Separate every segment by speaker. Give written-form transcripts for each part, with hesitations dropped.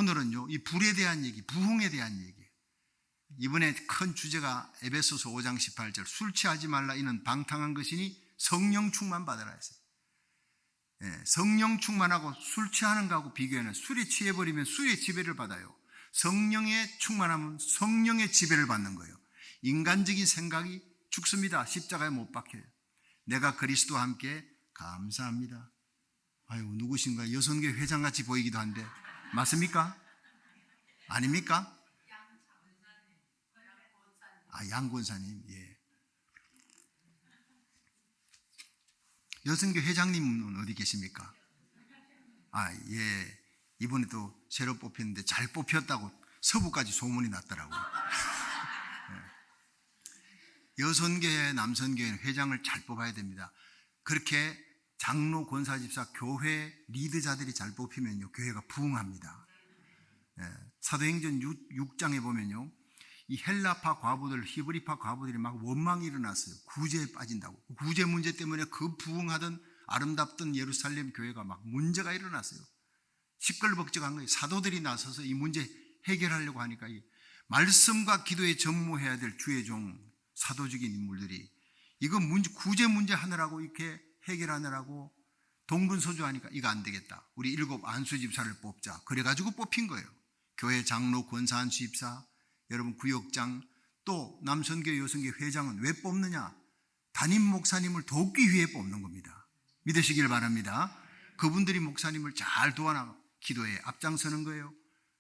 Speaker 1: 오늘은요, 이 불에 대한 얘기, 부흥에 대한 얘기. 이번에 큰 주제가 에베소서 5장 18절, 술 취하지 말라 이는 방탕한 것이니 성령 충만 받으라 했어요. 성령 충만하고 술 취하는 거하고 비교해는 술에 취해버리면 술의 지배를 받아요. 성령에 충만하면 성령의 지배를 받는 거예요. 인간적인 생각이 죽습니다. 십자가에 못 박혀요. 내가 그리스도와 함께 감사합니다. 아유, 누구신가? 여선교 회장같이 보이기도 한데 맞습니까? 아닙니까? 양권사님. 예. 여선교 회장님은 어디 계십니까? 예. 이번에 또 새로 뽑혔는데 잘 뽑혔다고 서부까지 소문이 났더라고요. 여선교회, 남선교회 회장을 잘 뽑아야 됩니다. 그렇게 장로, 권사, 집사, 교회 리더자들이 잘 뽑히면요, 교회가 부흥합니다. 사도행전 6장에 보면요, 이 헬라파 과부들, 히브리파 과부들이 막 원망이 일어났어요. 구제에 빠진다고. 구제 문제 때문에 그 부흥하던 아름답던 예루살렘 교회가 막 문제가 일어났어요. 시끌벅적한 거예요. 사도들이 나서서 이 문제 해결하려고 하니까 말씀과 기도에 전무해야 될 주의 종, 사도적인 인물들이 이거 구제 문제 하느라고 이렇게 해결하느라고 동분서주하니까 이거 안 되겠다. 우리 7 안수집사를 뽑자. 그래가지고 뽑힌 거예요. 교회 장로, 권사, 안수집사, 여러분 구역장, 또 남선교, 여선교 회장은 왜 뽑느냐? 담임 목사님을 돕기 위해 뽑는 겁니다. 믿으시길 바랍니다. 그분들이 목사님을 잘 도와나가 기도에 앞장서는 거예요.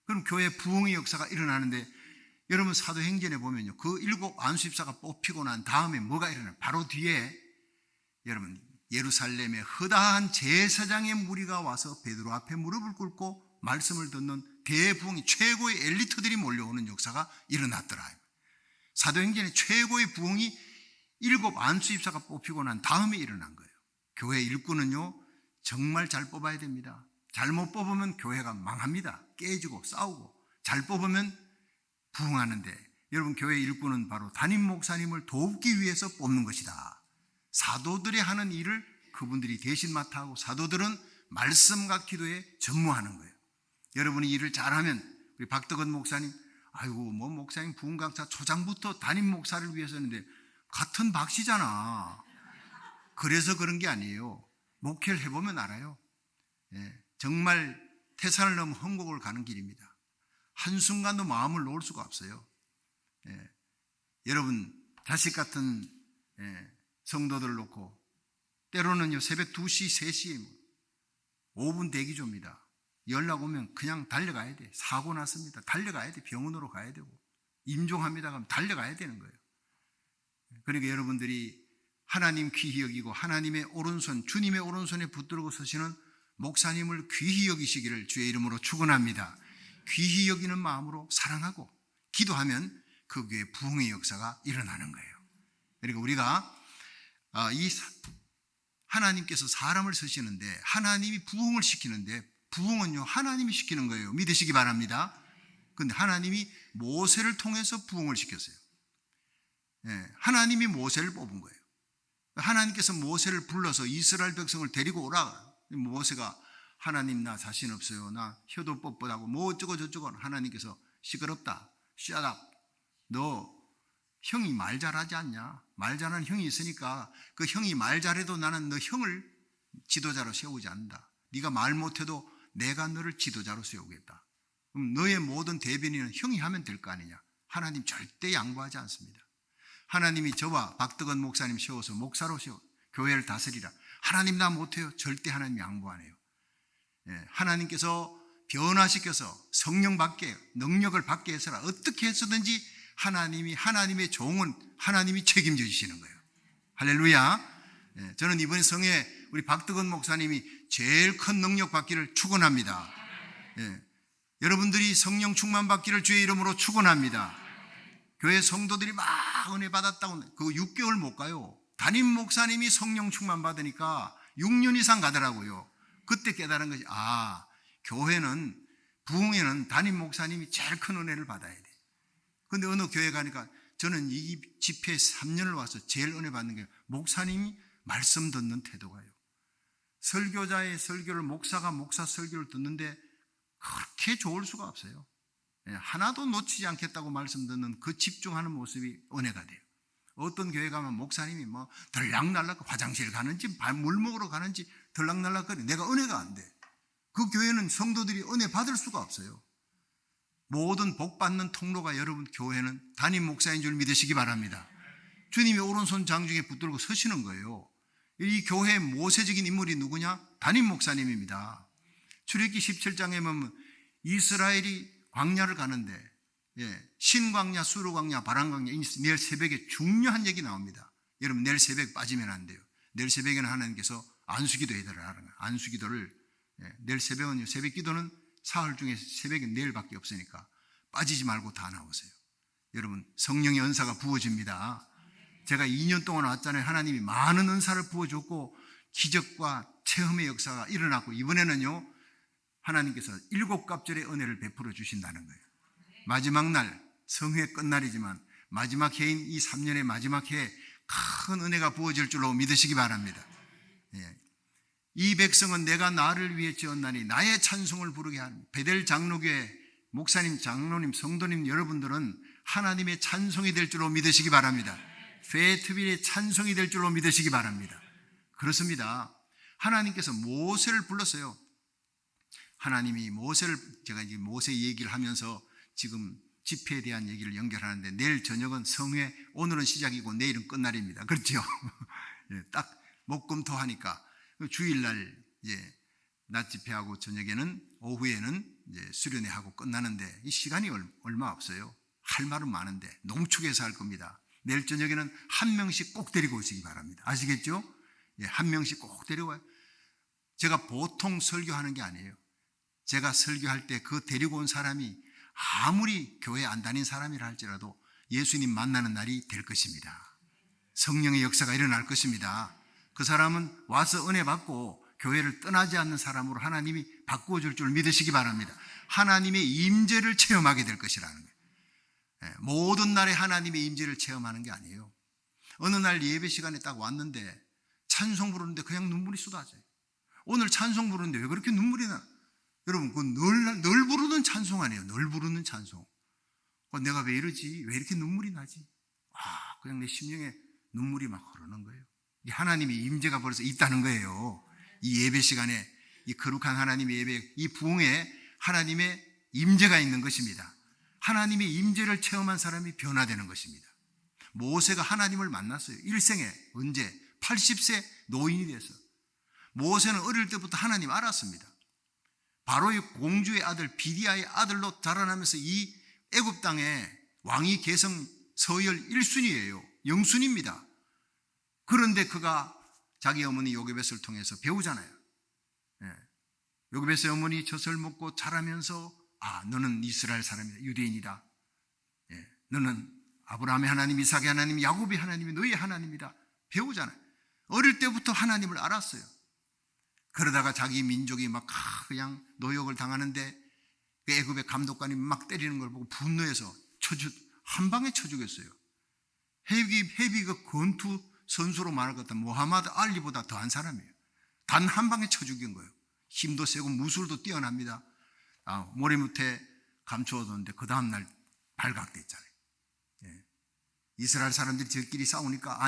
Speaker 1: 그럼 교회 부흥의 역사가 일어나는데, 여러분 사도행전에 보면요, 그 7 안수집사가 뽑히고 난 다음에 뭐가 일어나요? 바로 뒤에 여러분 예루살렘에 허다한 제사장의 무리가 와서 베드로 앞에 무릎을 꿇고 말씀을 듣는 대부흥이, 최고의 엘리트들이 몰려오는 역사가 일어났더라. 사도행전의 최고의 부흥이 7 안수집사가 뽑히고 난 다음에 일어난 거예요. 교회 일꾼은요 정말 잘 뽑아야 됩니다. 잘못 뽑으면 교회가 망합니다. 깨지고 싸우고. 잘 뽑으면 부흥하는데, 여러분 교회 일꾼은 바로 담임 목사님을 돕기 위해서 뽑는 것이다. 사도들이 하는 일을 그분들이 대신 맡아하고, 사도들은 말씀과 기도에 전무하는 거예요. 여러분이 일을 잘하면, 우리 박덕원 목사님, 아이고 뭐 목사님 부흥 강사 초장부터 담임 목사를 위해서 했는데 같은 박씨잖아. 그래서 그런 게 아니에요. 목회를 해보면 알아요. 정말 태산을 넘어 헝곡을 가는 길입니다. 한순간도 마음을 놓을 수가 없어요. 여러분 자식 같은 성도들을 놓고 때로는요 새벽 2시, 3시 5분 대기조입니다. 연락 오면 그냥 달려가야 돼. 사고 났습니다. 달려가야 돼. 병원으로 가야 되고, 임종합니다 그러면 달려가야 되는 거예요. 그러니까 여러분들이 하나님 귀히 여기고 하나님의 오른손, 주님의 오른손에 붙들고 서시는 목사님을 귀히 여기시기를 주의 이름으로 축원합니다. 귀히 여기는 마음으로 사랑하고 기도하면 그 교회 부흥의 역사가 일어나는 거예요. 그러니까 우리가 하나님께서 사람을 쓰시는데, 하나님이 부흥을 시키는데, 부흥은요 하나님이 시키는 거예요. 믿으시기 바랍니다. 그런데 하나님이 모세를 통해서 부흥을 시켰어요. 하나님이 모세를 뽑은 거예요. 하나님께서 모세를 불러서 이스라엘 백성을 데리고 오라. 모세가 하나님 나 자신 없어요. 나 혀도 뻣뻣하고 뭐 어쩌고 저쩌고. 하나님께서 시끄럽다. Shut up. 너 형이 말 잘하지 않냐? 말 잘하는 형이 있으니까 그 형이 말 잘해도 나는 너 형을 지도자로 세우지 않는다. 네가 말 못해도 내가 너를 지도자로 세우겠다. 그럼 너의 모든 대변인은 형이 하면 될 거 아니냐? 하나님 절대 양보하지 않습니다. 하나님이 저와 박덕원 목사님 세워서 목사로 세워 교회를 다스리라. 하나님 나 못해요. 절대 하나님 양보 안 해요. 하나님께서 변화시켜서 성령 받게, 능력을 받게 해서라 어떻게 해서든지 하나님이, 하나님의 종은 하나님이 책임져 주시는 거예요. 할렐루야. 저는 이번 성에 우리 박덕원 목사님이 제일 큰 능력 받기를 축원합니다. 여러분들이 성령 충만 받기를 주의 이름으로 축원합니다. 교회 성도들이 막 은혜 받았다고 그 6개월 못 가요. 담임 목사님이 성령 충만 받으니까 6년 이상 가더라고요. 그때 깨달은 것이, 교회는, 부흥에는 담임 목사님이 제일 큰 은혜를 받아야 돼. 근데 어느 교회 가니까, 저는 이 집회에 3년을 와서 제일 은혜 받는 게 목사님이 말씀 듣는 태도가요. 설교자의 설교를 목사가 목사 설교를 듣는데 그렇게 좋을 수가 없어요. 하나도 놓치지 않겠다고 말씀 듣는 그 집중하는 모습이 은혜가 돼요. 어떤 교회 가면 목사님이 뭐 들락날락 화장실 가는지 물 먹으러 가는지 들락날락거리 내가 은혜가 안 돼. 그 교회는 성도들이 은혜 받을 수가 없어요. 모든 복 받는 통로가 여러분 교회는 담임 목사인 줄 믿으시기 바랍니다. 주님이 오른손 장중에 붙들고 서시는 거예요. 이 교회의 모세적인 인물이 누구냐? 담임 목사님입니다. 출애굽기 17장에 보면 이스라엘이 광야를 가는데 신광야, 수르광야, 바람광야 내일 새벽에 중요한 얘기 나옵니다. 여러분 내일 새벽 빠지면 안 돼요. 내일 새벽에는 하나님께서 안수기도 해달라는 거예요. 안수기도를 내일 새벽은 새벽 기도는 사흘 중에 새벽에 내일밖에 없으니까 빠지지 말고 다 나오세요. 여러분 성령의 은사가 부어집니다. 제가 2년 동안 왔잖아요. 하나님이 많은 은사를 부어줬고 기적과 체험의 역사가 일어났고 이번에는요 하나님께서 7갑절의 은혜를 베풀어 주신다는 거예요. 마지막 날 성회 끝날이지만 마지막 해인 이 3년의 마지막 해에 큰 은혜가 부어질 줄로 믿으시기 바랍니다. 이 백성은 내가 나를 위해 지었나니 나의 찬송을 부르게 하는 베델 장로교회 목사님, 장로님, 성도님 여러분들은 하나님의 찬송이 될 줄로 믿으시기 바랍니다. 페이트빌의 찬송이 될 줄로 믿으시기 바랍니다. 그렇습니다. 하나님께서 모세를 불렀어요. 하나님이 모세를 제가 이제 모세 얘기를 하면서 지금 집회에 대한 얘기를 연결하는데 내일 저녁은 성회 오늘은 시작이고 내일은 끝날입니다. 그렇죠? 딱 목금토 하니까 주일날 이제 낮 집회하고 저녁에는 오후에는 이제 수련회하고 끝나는데 이 시간이 얼마 없어요. 할 말은 많은데 농축해서 할 겁니다. 내일 저녁에는 한 명씩 꼭 데리고 오시기 바랍니다. 아시겠죠? 한 명씩 꼭 데려와요. 제가 보통 설교하는 게 아니에요. 제가 설교할 때 그 데리고 온 사람이 아무리 교회 안 다닌 사람이라 할지라도 예수님 만나는 날이 될 것입니다. 성령의 역사가 일어날 것입니다. 그 사람은 와서 은혜 받고 교회를 떠나지 않는 사람으로 하나님이 바꾸어 줄 줄 믿으시기 바랍니다. 하나님의 임재를 체험하게 될 것이라는 거예요. 모든 날에 하나님의 임재를 체험하는 게 아니에요. 어느 날 예배 시간에 딱 왔는데 찬송 부르는데 그냥 눈물이 쏟아져요. 오늘 찬송 부르는데 왜 그렇게 눈물이 나? 여러분 그 늘 부르는 찬송 아니에요. 늘 부르는 찬송. 내가 왜 이러지? 왜 이렇게 눈물이 나지? 그냥 내 심령에 눈물이 막 흐르는 거예요. 하나님의 임재가 벌써 있다는 거예요. 이 예배 시간에 이 거룩한 하나님의 예배, 이 부흥에 하나님의 임재가 있는 것입니다. 하나님의 임재를 체험한 사람이 변화되는 것입니다. 모세가 하나님을 만났어요. 일생에 언제? 80세 노인이 돼서. 모세는 어릴 때부터 하나님 알았습니다. 바로의 공주의 아들 비디아의 아들로 자라나면서 이 애굽 땅에 왕위 계승 서열 1순위예요. 영순입니다. 그런데 그가 자기 어머니 요게벳을 통해서 배우잖아요. 요게벳의 어머니 젖을 먹고 자라면서 너는 이스라엘 사람이다. 유대인이다. 너는 아브라함의 하나님, 이삭의 하나님, 야곱의 하나님이 너희의 하나님이다. 배우잖아요. 어릴 때부터 하나님을 알았어요. 그러다가 자기 민족이 막 그냥 노역을 당하는데 그 애굽의 감독관이 막 때리는 걸 보고 분노해서 한 방에 쳐 죽였어요. 헤비가 권투 선수로 말할 것 같다. 모하마드 알리보다 더한 사람이에요. 단 한 방에 쳐 죽인 거예요. 힘도 세고 무술도 뛰어납니다. 모래무태 감추어뒀는데 그 다음날 발각됐잖아요. 이스라엘 사람들이 저끼리 싸우니까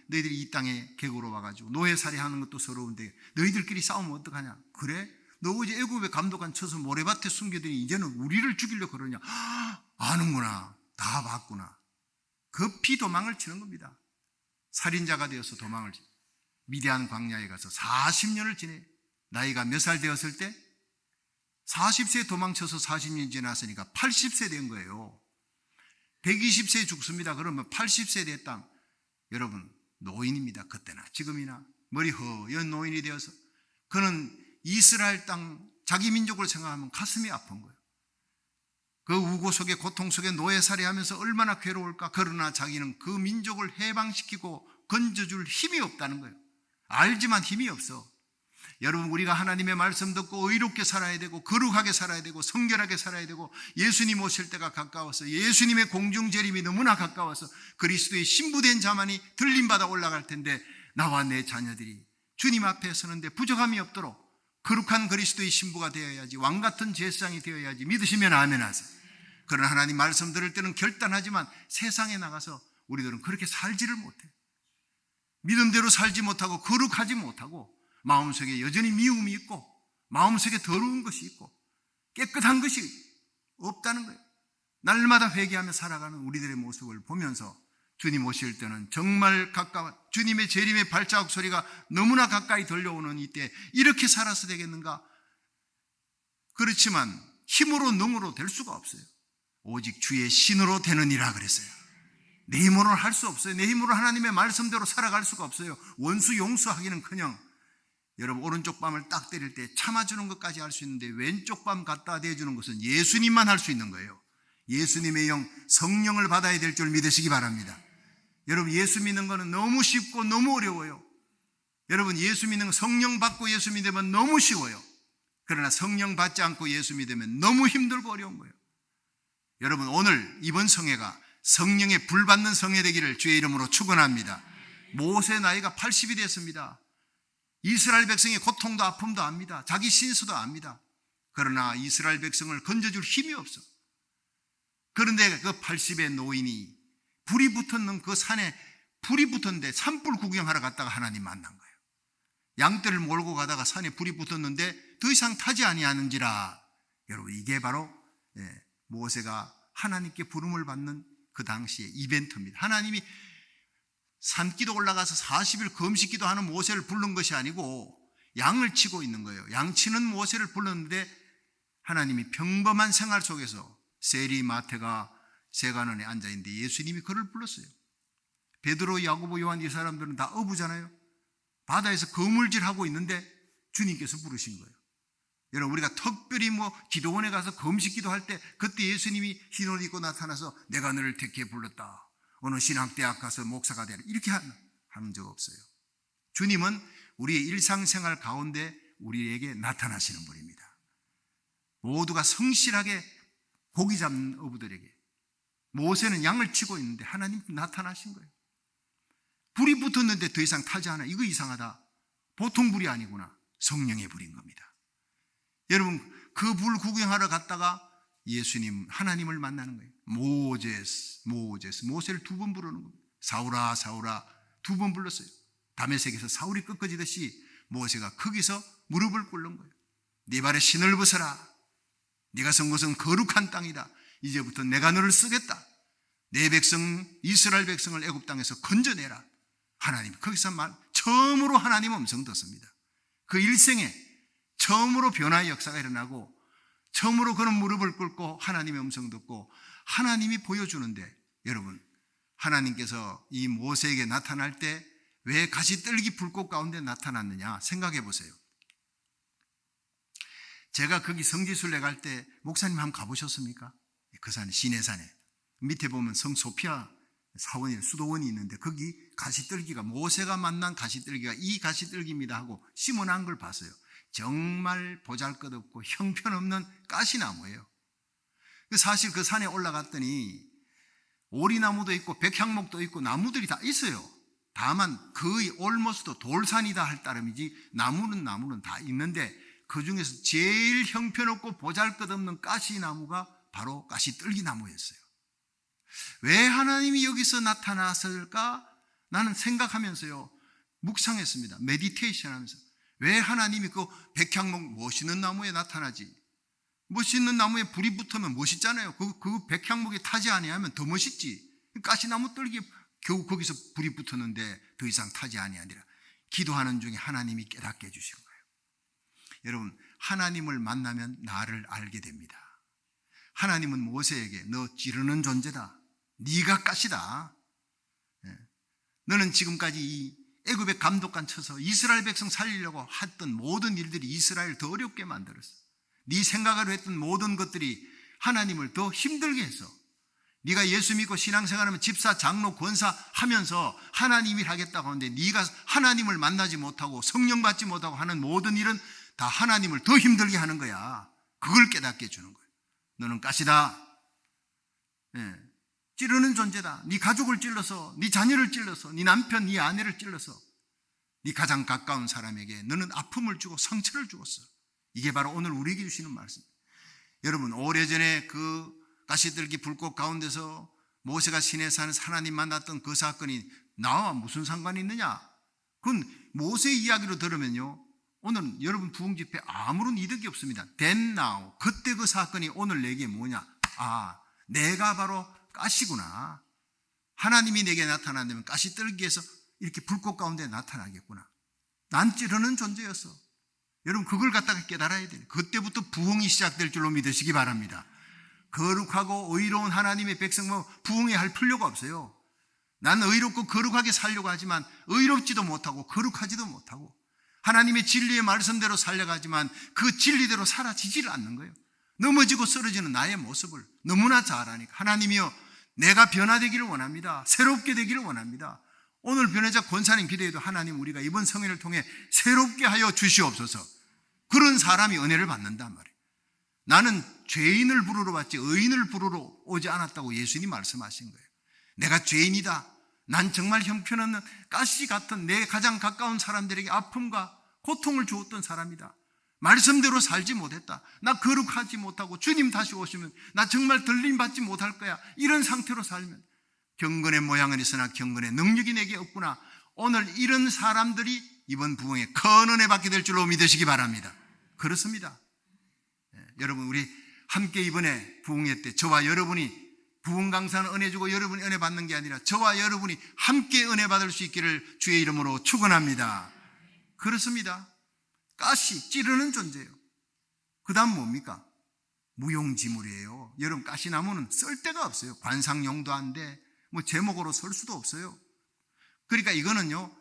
Speaker 1: 너희들이 이 땅에 객으로 와가지고 노예살이하는 것도 서러운데 너희들끼리 싸우면 어떡하냐? 그래? 너 어제 애굽의 감독관 쳐서 모래밭에 숨겨두니 이제는 우리를 죽이려고 그러냐? 아는구나. 다 봤구나. 급히 도망을 치는 겁니다. 살인자가 되어서 도망을 치고 미디안 광야에 가서 40년을 지내. 나이가 몇 살 되었을 때? 40세에 도망쳐서 40년 지났으니까 80세 된 거예요. 120세에 죽습니다. 그러면 80세 됐다. 여러분 노인입니다. 그때나 지금이나 머리 허연 노인이 되어서 그는 이스라엘 땅 자기 민족을 생각하면 가슴이 아픈 거예요. 그 우고 속에 고통 속에 노예살이하면서 얼마나 괴로울까. 그러나 자기는 그 민족을 해방시키고 건져줄 힘이 없다는 거예요. 알지만 힘이 없어. 여러분 우리가 하나님의 말씀 듣고 의롭게 살아야 되고 거룩하게 살아야 되고 성결하게 살아야 되고 예수님 오실 때가 가까워서 예수님의 공중재림이 너무나 가까워서 그리스도의 신부된 자만이 들림받아 올라갈 텐데 나와 내 자녀들이 주님 앞에 서는데 부족함이 없도록 거룩한 그리스도의 신부가 되어야지, 왕같은 제사장이 되어야지. 믿으시면 아멘 하세요. 그러나 하나님 말씀 들을 때는 결단하지만 세상에 나가서 우리들은 그렇게 살지를 못해. 믿음대로 살지 못하고 거룩하지 못하고 마음속에 여전히 미움이 있고 마음속에 더러운 것이 있고 깨끗한 것이 없다는 거예요. 날마다 회개하며 살아가는 우리들의 모습을 보면서 주님 오실 때는 정말 가까워, 주님의 재림의 발자국 소리가 너무나 가까이 들려오는 이때 이렇게 살아서 되겠는가? 그렇지만 힘으로 능으로 될 수가 없어요. 오직 주의 신으로 되느니라 그랬어요. 내 힘으로는 할 수 없어요. 내 힘으로 하나님의 말씀대로 살아갈 수가 없어요. 원수 용서하기는커녕 여러분 오른쪽 밤을 딱 때릴 때 참아주는 것까지 할 수 있는데 왼쪽 밤 갖다 대주는 것은 예수님만 할 수 있는 거예요. 예수님의 영 성령을 받아야 될 줄 믿으시기 바랍니다. 여러분 예수 믿는 것은 너무 쉽고 너무 어려워요. 여러분 예수 믿는 거 성령 받고 예수 믿으면 너무 쉬워요. 그러나 성령 받지 않고 예수 믿으면 너무 힘들고 어려운 거예요. 여러분 오늘 이번 성회가 성령의 불 받는 성회 되기를 주의 이름으로 축원합니다. 모세 나이가 80이 됐습니다. 이스라엘 백성의 고통도 아픔도 압니다. 자기 신수도 압니다. 그러나 이스라엘 백성을 건져줄 힘이 없어. 그런데 그 80의 노인이 불이 붙었는 그 산에 불이 붙었는데 산불 구경하러 갔다가 하나님 만난 거예요. 양떼를 몰고 가다가 산에 불이 붙었는데 더 이상 타지 아니하는지라. 여러분 이게 바로 모세가 하나님께 부름을 받는 그 당시의 이벤트입니다. 하나님이 산기도 올라가서 40일 금식기도 하는 모세를 부른 것이 아니고 양을 치고 있는 거예요. 양치는 모세를 불렀는데 하나님이 평범한 생활 속에서 세리 마태가 세관원에 앉아있는데 예수님이 그를 불렀어요. 베드로, 야고보, 요한 이 사람들은 다 어부잖아요. 바다에서 거물질하고 있는데 주님께서 부르신 거예요. 여러분 우리가 특별히 기도원에 가서 금식기도 할 때 그때 예수님이 흰 옷 입고 나타나서 내가 너를 택해 불렀다. 어느 신학대학 가서 목사가 되라. 이렇게 하는 적 없어요. 주님은 우리의 일상생활 가운데 우리에게 나타나시는 분입니다. 모두가 성실하게 고기 잡는 어부들에게 모세는 양을 치고 있는데 하나님 나타나신 거예요. 불이 붙었는데 더 이상 타지 않아. 이거 이상하다. 보통 불이 아니구나. 성령의 불인 겁니다. 여러분 그 불 구경하러 갔다가 예수님 하나님을 만나는 거예요. 모세를 2번 부르는 겁니다. 사울아 사울아 2번 불렀어요. 다메섹에서 사울이 꺾어지듯이 모세가 거기서 무릎을 꿇는 거예요. 네 발에 신을 벗어라. 네가 선 곳은 거룩한 땅이다. 이제부터 내가 너를 쓰겠다. 내 백성 이스라엘 백성을 애굽 땅에서 건져내라. 하나님 거기서 처음으로 하나님 음성 듣습니다. 그 일생에 처음으로 변화의 역사가 일어나고 처음으로 그런 무릎을 꿇고 하나님의 음성 듣고 하나님이 보여주는데 여러분 하나님께서 이 모세에게 나타날 때 왜 가시떨기 불꽃 가운데 나타났느냐 생각해 보세요. 제가 거기 성지순례 갈 때 목사님 한번 가보셨습니까? 그 산에 시내산에 밑에 보면 성 소피아 사원이 수도원이 있는데 거기 가시떨기가 모세가 만난 가시떨기가 이 가시떨기입니다 하고 심어놓은 걸 봤어요. 정말 보잘것없고 형편없는 가시나무예요. 사실 그 산에 올라갔더니 오리나무도 있고 백향목도 있고 나무들이 다 있어요. 다만 거의 올모스도 돌산이다 할 따름이지 나무는 다 있는데 그 중에서 제일 형편없고 보잘것없는 가시나무가 바로 가시떨기나무였어요. 왜 하나님이 여기서 나타났을까? 나는 생각하면서요 묵상했습니다. 메디테이션 하면서 왜 하나님이 그 백향목 멋있는 나무에 나타나지? 멋있는 나무에 불이 붙으면 멋있잖아요. 그 백향목이 타지 아니하면 더 멋있지. 가시나무 떨기 겨우 거기서 불이 붙었는데 더 이상 타지 아니하니라. 기도하는 중에 하나님이 깨닫게 해주신 거예요. 여러분 하나님을 만나면 나를 알게 됩니다. 하나님은 모세에게 너 찌르는 존재다. 네가 가시다. 너는 지금까지 이 애굽의 감독관 쳐서 이스라엘 백성 살리려고 했던 모든 일들이 이스라엘을 더 어렵게 만들었어. 네 생각으로 했던 모든 것들이 하나님을 더 힘들게 했어. 네가 예수 믿고 신앙생활하면 집사, 장로, 권사 하면서 하나님 일 하겠다고 하는데 네가 하나님을 만나지 못하고 성령 받지 못하고 하는 모든 일은 다 하나님을 더 힘들게 하는 거야. 그걸 깨닫게 해주는 거야. 너는 가시다. 찌르는 존재다. 네 가족을 찔러서, 네 자녀를 찔러서, 네 남편, 네 아내를 찔러서 네 가장 가까운 사람에게 너는 아픔을 주고 상처를 주었어. 이게 바로 오늘 우리에게 주시는 말씀입니다. 여러분, 오래전에 그 가시들기 불꽃 가운데서 모세가 시내산에서 하나님 만났던 그 사건이 나와 무슨 상관이 있느냐? 그건 모세의 이야기로 들으면요, 오늘 여러분 부흥 집회 아무런 이득이 없습니다. Then now, 그때 그 사건이 오늘 내게 뭐냐? 내가 바로 가시구나. 하나님이 내게 나타난다면 가시떨기에서 이렇게 불꽃 가운데 나타나겠구나. 난 찌르는 존재였어. 여러분, 그걸 갖다가 깨달아야 돼요. 그때부터 부흥이 시작될 줄로 믿으시기 바랍니다. 거룩하고 의로운 하나님의 백성은 부흥에 할 필요가 없어요. 난 의롭고 거룩하게 살려고 하지만 의롭지도 못하고 거룩하지도 못하고 하나님의 진리의 말씀대로 살려가지만 그 진리대로 살아지지를 않는 거예요. 넘어지고 쓰러지는 나의 모습을 너무나 잘 아니까 하나님이여, 내가 변화되기를 원합니다. 새롭게 되기를 원합니다. 오늘 변호자 권사님 기도에도 하나님, 우리가 이번 성회를 통해 새롭게 하여 주시옵소서. 그런 사람이 은혜를 받는단 말이에요. 나는 죄인을 부르러 왔지 의인을 부르러 오지 않았다고 예수님이 말씀하신 거예요. 내가 죄인이다. 난 정말 형편없는 가시 같은 내 가장 가까운 사람들에게 아픔과 고통을 주었던 사람이다. 말씀대로 살지 못했다. 나 거룩하지 못하고 주님 다시 오시면 나 정말 들림받지 못할 거야. 이런 상태로 살면 경건의 모양은 있으나 경건의 능력이 내게 없구나. 오늘 이런 사람들이 이번 부흥에 큰 은혜 받게 될 줄로 믿으시기 바랍니다. 그렇습니다. 여러분, 우리 함께 이번에 부흥회 때 저와 여러분이 부흥 강사는 은혜 주고 여러분이 은혜 받는 게 아니라 저와 여러분이 함께 은혜 받을 수 있기를 주의 이름으로 축원합니다. 그렇습니다. 가시 찌르는 존재예요. 그 다음 뭡니까? 무용지물이에요. 여러분, 가시나무는 쓸 데가 없어요. 관상용도 안 돼. 뭐 제목으로 설 수도 없어요. 그러니까 이거는요,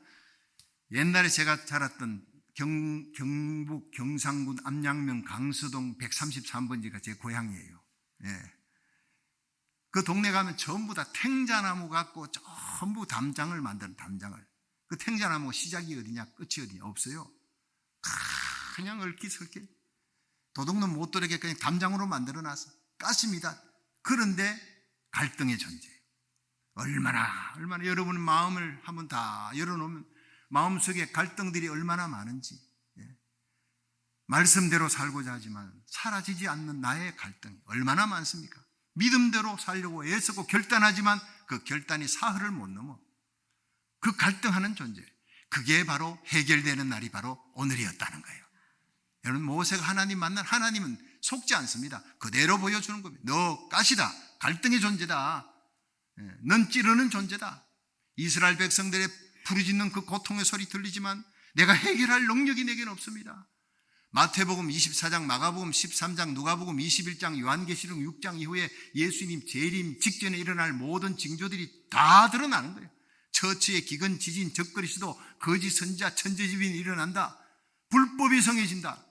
Speaker 1: 옛날에 제가 자랐던 경북 경상군 암양면 강서동 133번지가 제 고향이에요. 그 동네 가면 전부 다 탱자나무 갖고 전부 담장을 만드는 담장을. 그 탱자나무 시작이 어디냐 끝이 어디냐 없어요. 그냥 얼기설기 도둑놈 못 들어게 그냥 담장으로 만들어놨어. 가십니다. 그런데 갈등의 존재예요. 얼마나 여러분 마음을 한번 다 열어놓으면 마음속에 갈등들이 얼마나 많은지, 말씀대로 살고자 하지만 사라지지 않는 나의 갈등이 얼마나 많습니까? 믿음대로 살려고 애쓰고 결단하지만 그 결단이 사흘을 못 넘어. 그 갈등하는 존재, 그게 바로 해결되는 날이 바로 오늘이었다는 거예요. 여러분, 모세가 하나님 만난 하나님은 속지 않습니다. 그대로 보여주는 겁니다. 너 가시다. 갈등의 존재다. 넌 찌르는 존재다. 이스라엘 백성들의 부르짖는 그 고통의 소리 들리지만 내가 해결할 능력이 내게는 없습니다. 마태복음 24장, 마가복음 13장, 누가복음 21장, 요한계시록 6장 이후에 예수님 재림 직전에 일어날 모든 징조들이 다 드러나는 거예요. 처치에 기근, 지진, 적그리스도, 거짓 선지자, 천재지변이 일어난다. 불법이 성해진다.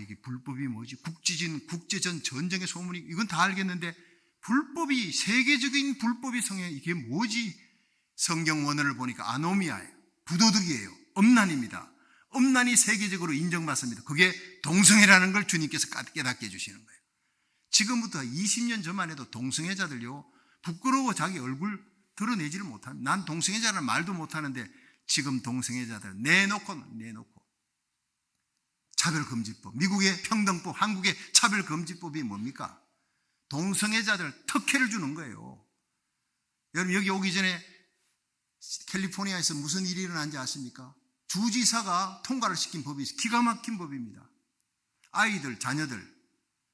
Speaker 1: 이게 불법이 뭐지? 국지진, 국제전, 전쟁의 소문이, 이건 다 알겠는데 불법이, 세계적인 불법이 성해, 이게 뭐지? 성경 원어를 보니까 아노미아예요. 부도덕이에요. 엄난입니다. 엄난이 세계적으로 인정받습니다. 그게 동성애라는 걸 주님께서 깨닫게 해주시는 거예요. 지금부터 20년 전만 해도 동성애자들요, 부끄러워 자기 얼굴 드러내지를 못합니다. 난 동성애자라는 말도 못하는데 지금 동성애자들 내놓고 차별금지법, 미국의 평등법, 한국의 차별금지법이 뭡니까? 동성애자들 특혜를 주는 거예요. 여러분, 여기 오기 전에 캘리포니아에서 무슨 일이 일어난지 아십니까? 주지사가 통과를 시킨 법이 있어요. 기가 막힌 법입니다. 아이들, 자녀들,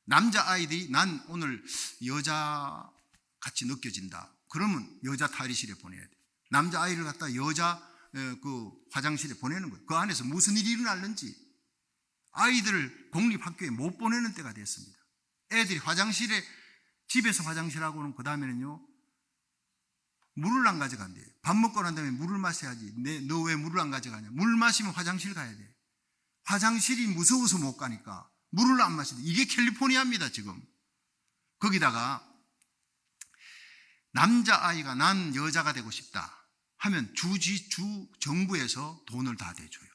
Speaker 1: 남자아이들이 난 오늘 여자같이 느껴진다. 그러면 여자 탈의실에 보내야 돼. 남자아이를 갖다 여자 그 화장실에 보내는 거예요. 그 안에서 무슨 일이 일어났는지. 아이들을 공립학교에 못 보내는 때가 됐습니다. 애들이 화장실에, 집에서 화장실하고는 그 다음에는요, 물을 안 가져간대요. 밥 먹고 난 다음에 물을 마셔야지. 너 왜 물을 안 가져가냐? 물 마시면 화장실 가야 돼. 화장실이 무서워서 못 가니까 물을 안 마신다. 이게 캘리포니아입니다, 지금. 거기다가 남자아이가 난 여자가 되고 싶다 하면 주 정부에서 돈을 다 대줘요.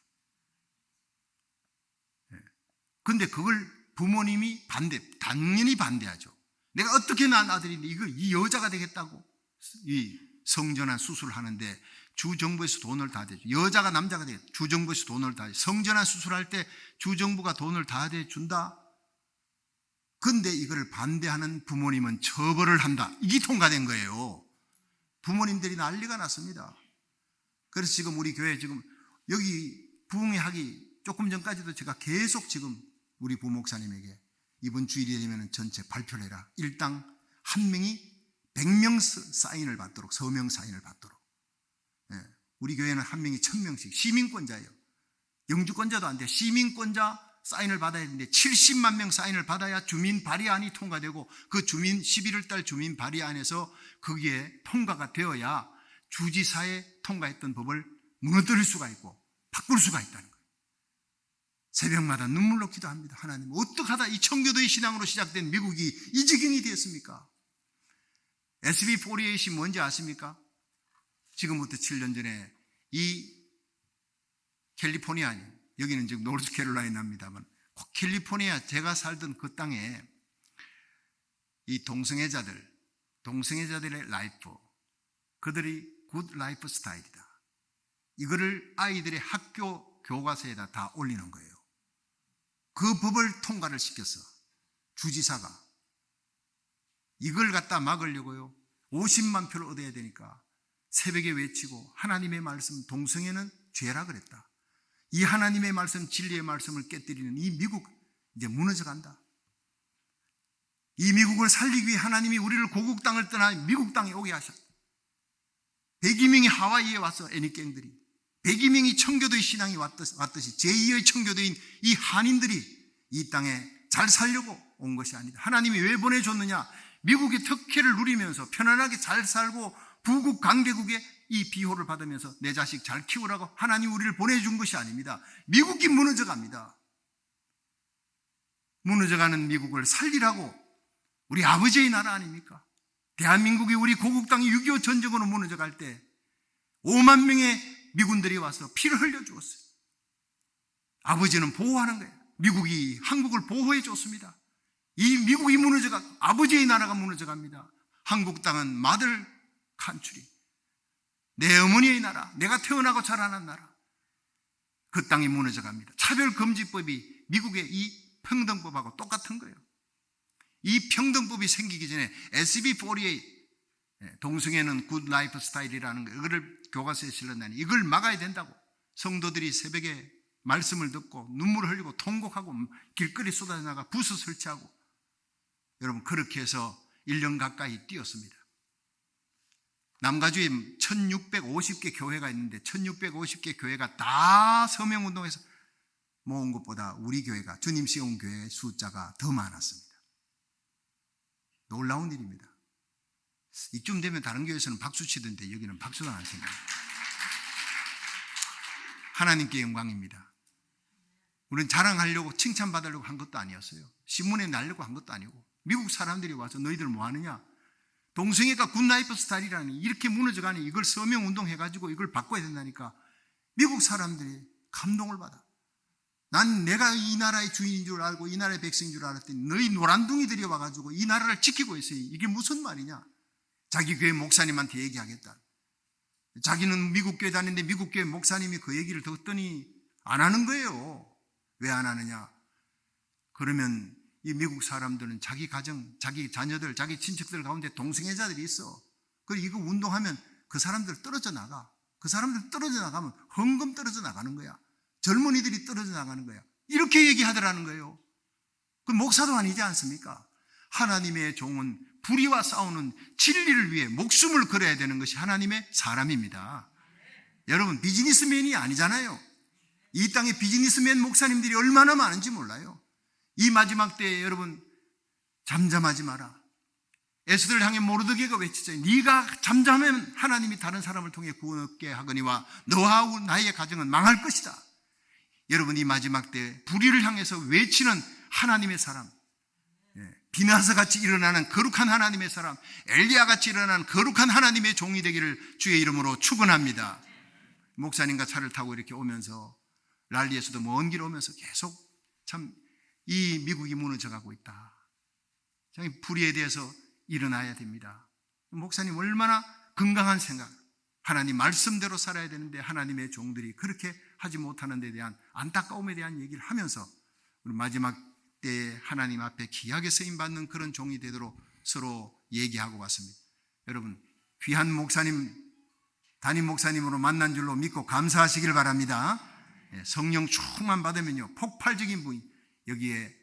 Speaker 1: 근데 그걸 부모님이 당연히 반대하죠. 내가 어떻게 난 아들인데 이걸 이 여자가 되겠다고. 이 성전환 수술을 하는데 주정부에서 돈을 다 대줘. 여자가 남자가 돼. 주정부에서 돈을 다 대. 성전환 수술할 때 주정부가 돈을 다 대준다. 근데 이걸 반대하는 부모님은 처벌을 한다. 이게 통과된 거예요. 부모님들이 난리가 났습니다. 그래서 지금 우리 교회 지금 여기 부흥회하기 조금 전까지도 제가 계속 지금 우리 부목사님에게 이번 주일이 되면 전체 발표를 해라. 일당 한 명이 100명 사인을 받도록, 서명 사인을 받도록. 우리 교회는 한 명이 1000명씩 시민권자예요. 영주권자도 안 돼. 시민권자 사인을 받아야 되는데 70만 명 사인을 받아야 주민 발의안이 통과되고 그 주민 11월 달 주민 발의안에서 거기에 통과가 되어야 주지사에 통과했던 법을 무너뜨릴 수가 있고 바꿀 수가 있다는 거예요. 새벽마다 눈물로 기도합니다. 하나님, 어떻게 하다 이 청교도의 신앙으로 시작된 미국이 이 지경이 되었습니까? SB48이 뭔지 아십니까? 지금부터 7년 전에 이 캘리포니아, 여기는 지금 노스캐롤라이나입니다만 캘리포니아 제가 살던 그 땅에 이 동성애자들의 라이프, 그들이 굿 라이프 스타일이다. 이거를 아이들의 학교 교과서에다 다 올리는 거예요. 그 법을 통과를 시켰어. 주지사가. 이걸 갖다 막으려고요. 50만 표를 얻어야 되니까 새벽에 외치고 하나님의 말씀, 동성애는 죄라 그랬다. 이 하나님의 말씀, 진리의 말씀을 깨뜨리는 이 미국 이제 무너져간다. 이 미국을 살리기 위해 하나님이 우리를 고국 땅을 떠나 미국 땅에 오게 하셨다. 102명이 하와이에 와서 애니깽들이 102명이 청교도의 신앙이 왔듯이 제2의 청교도인 이 한인들이 이 땅에 잘 살려고 온 것이 아니다. 하나님이 왜 보내줬느냐? 미국의 특혜를 누리면서 편안하게 잘 살고 부국 강대국의 이 비호를 받으면서 내 자식 잘 키우라고 하나님 우리를 보내준 것이 아닙니다. 미국이 무너져갑니다. 무너져가는 미국을 살리라고 우리 아버지의 나라 아닙니까? 대한민국이 우리 고국 땅이 6.25 전쟁으로 무너져갈 때 5만 명의 미군들이 와서 피를 흘려 주었어요. 아버지는 보호하는 거예요. 미국이 한국을 보호해 줬습니다. 이 미국이 무너져가 아버지의 나라가 무너져갑니다. 한국 땅은 마들 칸츄리, 내 어머니의 나라, 내가 태어나고 자라난 나라, 그 땅이 무너져갑니다. 차별금지법이 미국의 이 평등법하고 똑같은 거예요. 이 평등법이 생기기 전에 SB48 동성애는 굿 라이프 스타일이라는 거, 이거를 교과서에 실렸다니 이걸 막아야 된다고 성도들이 새벽에 말씀을 듣고 눈물을 흘리고 통곡하고 길거리 쏟아져나가 부스 설치하고, 여러분 그렇게 해서 1년 가까이 뛰었습니다. 남가주에 1650개 교회가 있는데 1650개 교회가 다 서명운동에서 모은 것보다 우리 교회가, 주님 세운 교회의 숫자가 더 많았습니다. 놀라운 일입니다. 이쯤 되면 다른 교회에서는 박수 치던데 여기는 박수도 안 칩니다. 하나님께 영광입니다. 우리는 자랑하려고 칭찬받으려고 한 것도 아니었어요. 신문에 날려고 한 것도 아니고, 미국 사람들이 와서 너희들 뭐 하느냐, 동성애가 굿라이프 스타일이라니, 이렇게 무너져가니 이걸 서명운동 해가지고 이걸 바꿔야 된다니까 미국 사람들이 감동을 받아. 난 내가 이 나라의 주인인 줄 알고 이 나라의 백성인 줄 알았더니 너희 노란둥이들이 와가지고 이 나라를 지키고 있어요. 이게 무슨 말이냐. 자기 교회 목사님한테 얘기하겠다. 자기는 미국 교회 다니는데 미국 교회 목사님이 그 얘기를 듣더니 안 하는 거예요. 왜 안 하느냐. 그러면 이 미국 사람들은 자기 가정, 자기 자녀들, 자기 친척들 가운데 동성애자들이 있어. 그리고 이거 운동하면 그 사람들 떨어져 나가. 그 사람들 떨어져 나가면 헌금 떨어져 나가는 거야. 젊은이들이 떨어져 나가는 거야. 이렇게 얘기하더라는 거예요. 그 목사도 아니지 않습니까? 하나님의 종은 불의와 싸우는 진리를 위해 목숨을 걸어야 되는 것이 하나님의 사람입니다. 여러분, 비즈니스맨이 아니잖아요. 이 땅에 비즈니스맨 목사님들이 얼마나 많은지 몰라요. 이 마지막 때에 여러분, 잠잠하지 마라. 에스더를 향해 모르드게가 외치죠. 네가 잠잠하면 하나님이 다른 사람을 통해 구원 얻게 하거니와 너와 나의 가정은 망할 것이다. 여러분, 이 마지막 때 불의를 향해서 외치는 하나님의 사람, 비나서 같이 일어나는 거룩한 하나님의 사람, 엘리야 같이 일어나는 거룩한 하나님의 종이 되기를 주의 이름으로 축원합니다. 목사님과 차를 타고 이렇게 오면서 랄리에서도 먼 길 오면서 계속 참 이 미국이 무너져가고 있다. 불의에 대해서 일어나야 됩니다. 목사님 얼마나 건강한 생각, 하나님 말씀대로 살아야 되는데 하나님의 종들이 그렇게 하지 못하는 데 대한 안타까움에 대한 얘기를 하면서 우리 마지막 때에 하나님 앞에 귀하게 쓰임받는 그런 종이 되도록 서로 얘기하고 왔습니다. 여러분, 귀한 목사님, 담임 목사님으로 만난 줄로 믿고 감사하시길 바랍니다. 성령 충만 받으면요, 폭발적인 부흥, 여기에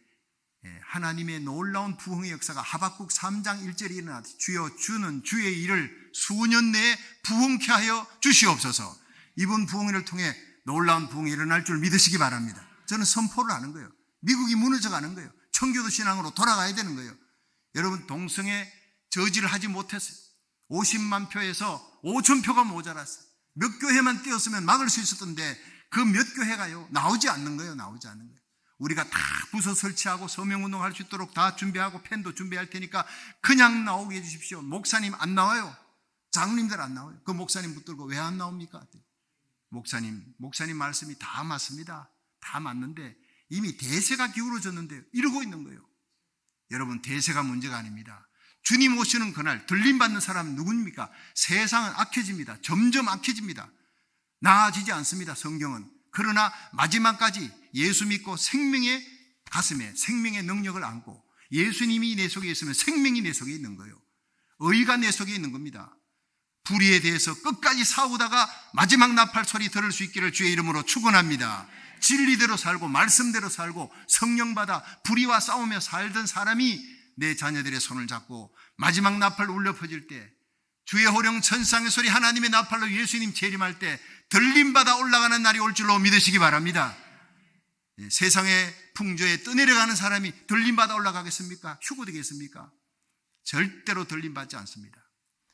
Speaker 1: 하나님의 놀라운 부흥의 역사가 하박국 3장 1절에 일어나듯이 주여 주는 주의 일을 수년 내에 부흥케 하여 주시옵소서. 이번 부흥을 통해 놀라운 부흥이 일어날 줄 믿으시기 바랍니다. 저는 선포를 하는 거예요. 미국이 무너져가는 거예요. 청교도 신앙으로 돌아가야 되는 거예요. 여러분, 동성애 저지를 하지 못했어요. 50만 표에서 5천 표가 모자랐어요. 몇 교회만 띄었으면 막을 수 있었던데 그 몇 교회가요 나오지 않는 거예요. 나오지 않는 거예요. 우리가 다 부서 설치하고 서명운동 할 수 있도록 다 준비하고 펜도 준비할 테니까 그냥 나오게 해주십시오. 목사님 안 나와요. 장로님들 안 나와요. 그 목사님 붙들고 왜 안 나옵니까? 목사님 말씀이 다 맞습니다. 다 맞는데 이미 대세가 기울어졌는데 이러고 있는 거예요. 여러분, 대세가 문제가 아닙니다. 주님 오시는 그날 들림받는 사람은 누굽니까? 세상은 악해집니다. 점점 악해집니다. 나아지지 않습니다. 성경은. 그러나 마지막까지 예수 믿고 생명의 가슴에 생명의 능력을 안고 예수님이 내 속에 있으면 생명이 내 속에 있는 거예요. 의가 내 속에 있는 겁니다. 불의에 대해서 끝까지 싸우다가 마지막 나팔 소리 들을 수 있기를 주의 이름으로 축원합니다. 진리대로 살고 말씀대로 살고 성령받아 불의와 싸우며 살던 사람이 내 자녀들의 손을 잡고 마지막 나팔 울려 퍼질 때 주의 호령 천상의 소리 하나님의 나팔로 예수님 재림할 때 들림받아 올라가는 날이 올 줄로 믿으시기 바랍니다. 세상의 풍조에 떠내려가는 사람이 들림받아 올라가겠습니까? 휴고되겠습니까? 절대로 들림받지 않습니다.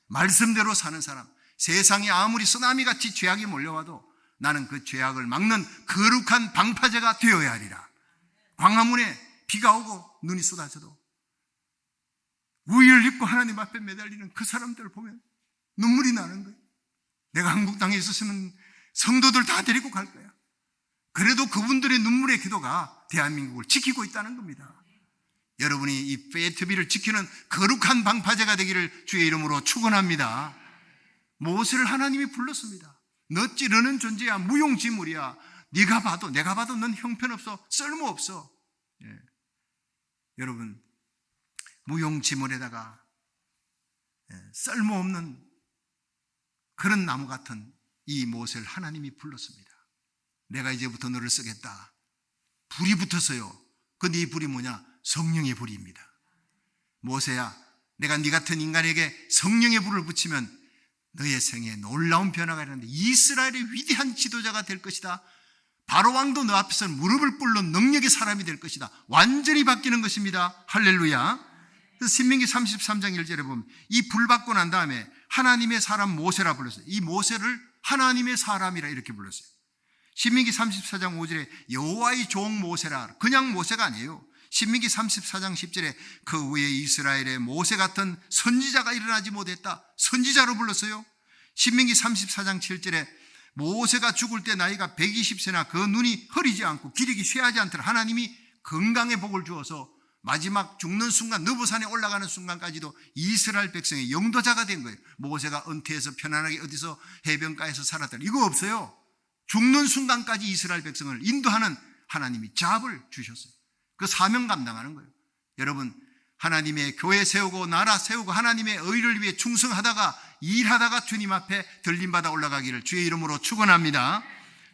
Speaker 1: 말씀대로 사는 사람, 세상에 아무리 쓰나미같이 죄악이 몰려와도 나는 그 죄악을 막는 거룩한 방파제가 되어야 하리라. 광화문에 비가 오고 눈이 쏟아져도 우위를 입고 하나님 앞에 매달리는 그 사람들을 보면 눈물이 나는 거예요. 내가 한국 땅에 있었으면 성도들 다 데리고 갈 거야. 그래도 그분들의 눈물의 기도가 대한민국을 지키고 있다는 겁니다. 여러분이 이 페이트비를 지키는 거룩한 방파제가 되기를 주의 이름으로 축원합니다. 모세를 하나님이 불렀습니다. 너 찌르는 존재야, 무용지물이야. 네가 봐도 내가 봐도 넌 형편없어, 쓸모없어. 여러분, 무용지물에다가 쓸모없는 그런 나무 같은 이 모세를 하나님이 불렀습니다. 내가 이제부터 너를 쓰겠다. 불이 붙었어요. 근데 이 불이 뭐냐? 성령의 불입니다. 모세야, 내가 네 같은 인간에게 성령의 불을 붙이면 너의 생에 놀라운 변화가 일어나는데 이스라엘의 위대한 지도자가 될 것이다. 바로 왕도 너 앞에서 무릎을 꿇는 능력의 사람이 될 것이다. 완전히 바뀌는 것입니다. 할렐루야. 그래서 신명기 33장 1절에 보면 이 불 받고 난 다음에 하나님의 사람 모세라 불렀어요. 이 모세를 하나님의 사람이라 이렇게 불렀어요. 신명기 34장 5절에 여호와의 종 모세라. 그냥 모세가 아니에요. 신명기 34장 10절에 그 후에 이스라엘에 모세 같은 선지자가 일어나지 못했다. 선지자로 불렀어요. 신명기 34장 7절에 모세가 죽을 때 나이가 120세나 그 눈이 흐리지 않고 기력이 쇠하지 않도록 하나님이 건강의 복을 주어서 마지막 죽는 순간 느보산에 올라가는 순간까지도 이스라엘 백성의 영도자가 된 거예요. 모세가 은퇴해서 편안하게 어디서 해변가에서 살았다 이거 없어요. 죽는 순간까지 이스라엘 백성을 인도하는 하나님이 잡을 주셨어요. 그 사명 감당하는 거예요. 여러분, 하나님의 교회 세우고 나라 세우고 하나님의 의를 위해 충성하다가 일하다가 주님 앞에 들림받아 올라가기를 주의 이름으로 축원합니다.